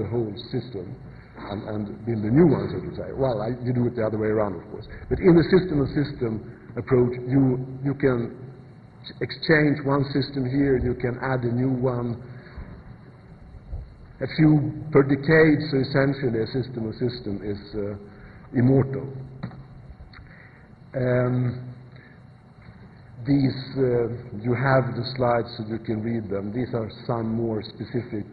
whole system and build a new one, so to say. Well, you do it the other way around, of course. But in the system-of-system approach, you can exchange one system here, you can add a new one, a few per decade, so essentially a system-of-system is immortal. You have the slides so you can read them. These are some more specific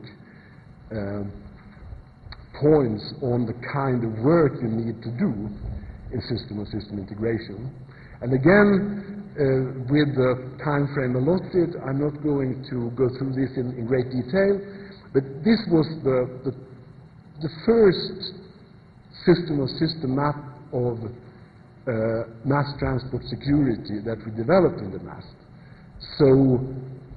points on the kind of work you need to do in system-of-system integration. And again, with the time frame allotted, I'm not going to go through this in great detail, but this was the first system-of-system map of mass transport security that we developed in the MAST. So,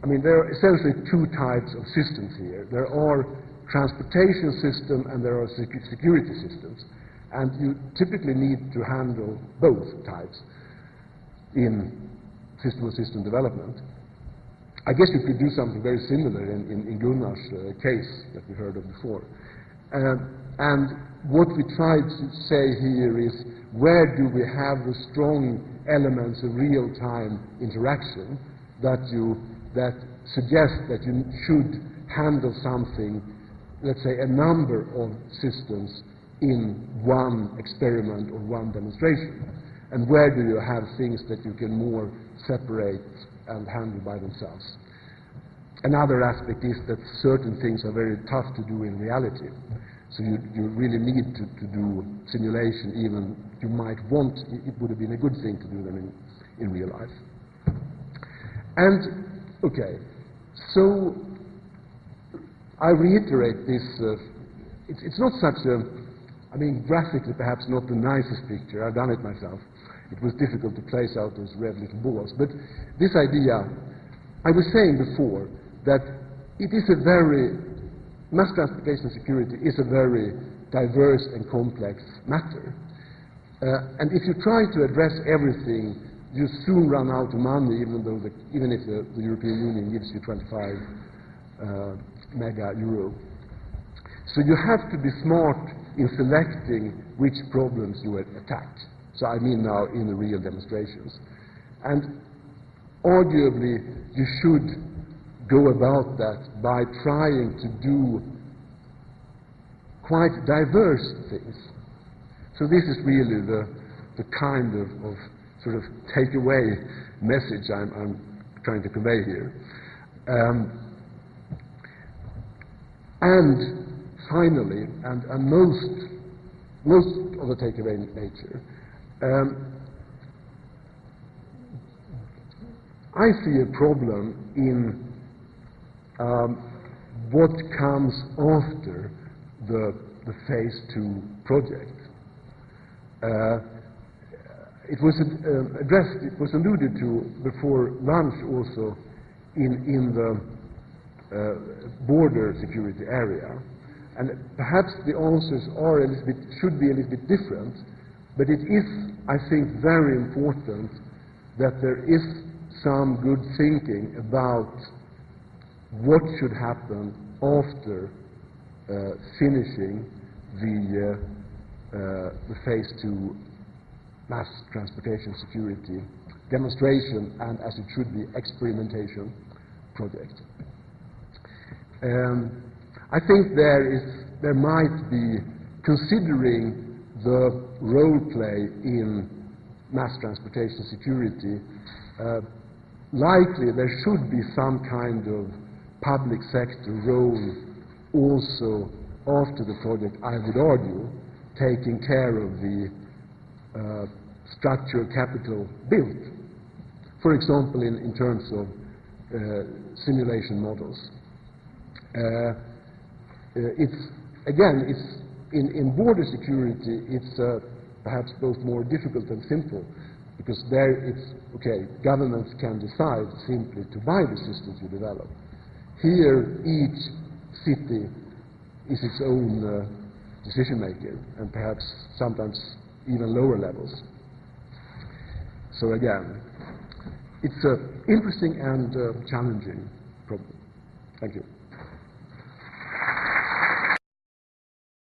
I mean, there are essentially two types of systems here. There are transportation systems and there are security systems. And you typically need to handle both types in system-of-system development. I guess you could do something very similar in Gunnar's case that we heard of before. And what we tried to say here is, where do we have the strong elements of real-time interaction that suggest that you should handle something, let's say a number of systems in one experiment or one demonstration? And where do you have things that you can more separate and handle by themselves? Another aspect is that certain things are very tough to do in reality. So you really need to do simulation, even you might want, it would have been a good thing to do them in real life. And, okay, so I reiterate this, it's not such a, I mean, graphically perhaps not the nicest picture, I've done it myself. It was difficult to place out those red little balls, but this idea, I was saying before that it is a very, mass transportation security is a very diverse and complex matter. And if you try to address everything, you soon run out of money, even if the European Union gives you 25 mega euro. So you have to be smart in selecting which problems you attack. So I mean now in the real demonstrations. And arguably, you should go about that by trying to do quite diverse things. So this is really the kind of sort of takeaway message I'm trying to convey here. And finally, and most of the takeaway nature, I see a problem in what comes after the phase 2 project. It was addressed, it was alluded to before lunch also in the border security area. And perhaps the answers are should be a little bit different, but it is, I think, very important that there is some good thinking about what should happen after finishing the phase 2 mass transportation security demonstration and, as it should be, experimentation project. I think there might be, considering the role play in mass transportation security, likely there should be some kind of public sector role also after the project, I would argue, taking care of the structural capital built. For example, in terms of simulation models. It's in border security, it's perhaps both more difficult and simple, because there it's, okay, governments can decide simply to buy the systems you develop. Here, each city is its own decision maker, and perhaps sometimes even lower levels. So again, it's an interesting and challenging problem. Thank you.